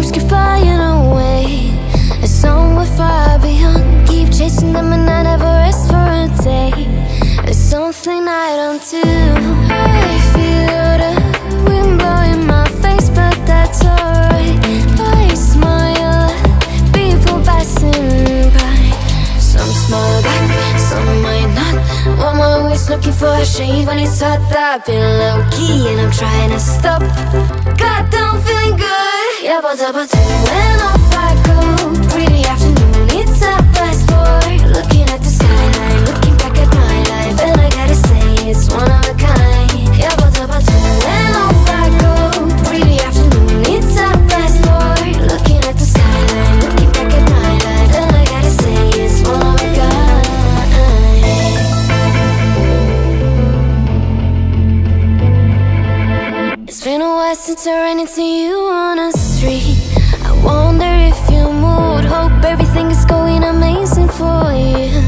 dreams keep flying away, and somewhere far beyond. Keep chasing them and I never rest for a day. There's something I don't do. I feel the wind blowing my face, but that's alright. I smile at people passing by. Some smile back, some might not. I'm always looking for a shade when it's hot. I've been low-key and I'm trying to stop. Goddamn, feeling good. Yeah, but when off I go. Pretty afternoon, it's a fast forward. Looking at the skyline, looking back at my life, and I gotta say it's one of a kind. Yeah, but when off I go. Pretty afternoon, it's a fast forward. Looking at the skyline, looking back at my life, and I gotta say it's one of a kind. It's been a while since I ran into you on a street. I wonder if you moved. Hope everything is going amazing for you,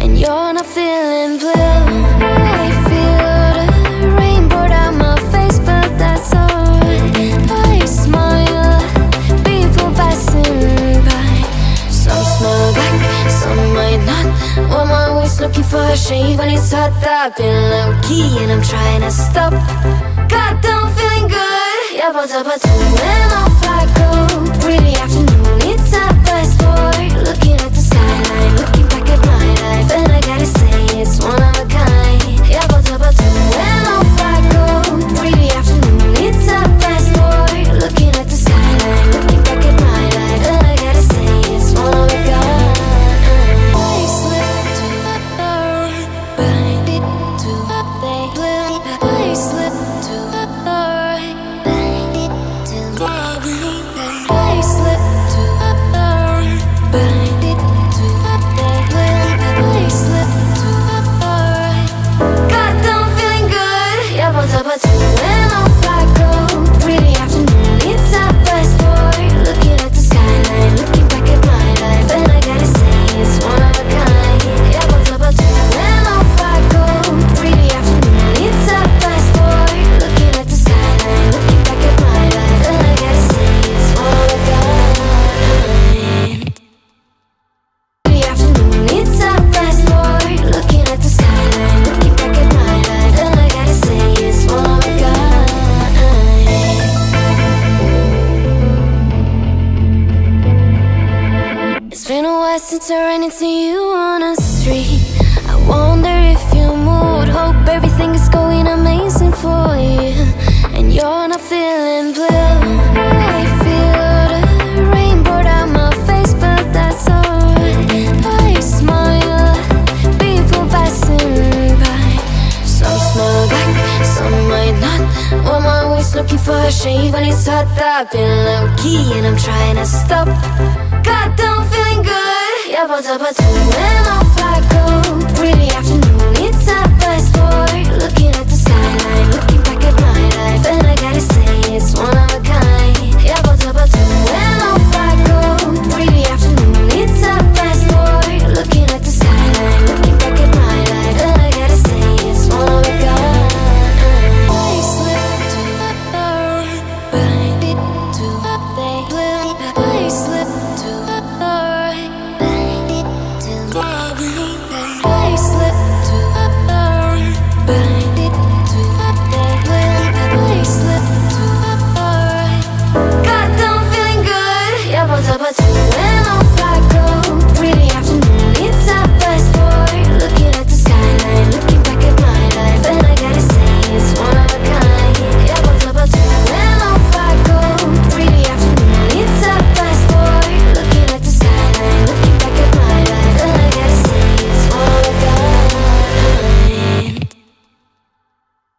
and you're not feeling blue. I feel the rain pour down my face, but that's alright. I smile at people passing by. Some smile back, some might not. I'm always looking for a shade when it's hot. I've been low-key and I'm trying to stop. Goddamn, feeling good. Yeah, but when off I go. Pretty afternoon, it's a fast forward. Looking at the skyline, looking back at my life, and I gotta say it's one of a kind. Yeah, but when off I go. Pretty afternoon, it's a fast forward. Looking at the skyline, looking back at my life, and I gotta say it's one of a kind. I slip to the door, bind it to the blue. I slip to the door, bind it to the I slip to the door, bind it to the blue. I slip to the door. Goddamn, feeling good. Yeah, but when off I go. Pretty afternoon, it's a fast forward. Looking at the skyline, looking back at my life, and I gotta say it's one of a kind. Yeah, but when off I go. Pretty afternoon, it's a fast forward. Looking at the skyline, looking back at my life, and I gotta say it's one of a kind. Pretty afternoon, it's a fast forward. Looking at the skyline, looking back at my life, and I gotta say it's one of a kind. It's been a while since I ran into you on a street. I wonder if you moved. Hope everything is going amazing for you, and you're not feeling blue. I feel the rain pour down my face, but that's alright. I smile at people passing by. Some smile back, some might not. I'm always looking for a shade when it's hot. I've been low-key and I'm trying to stop. Goddamn, feeling good. Yeah, but when off I go. Pretty after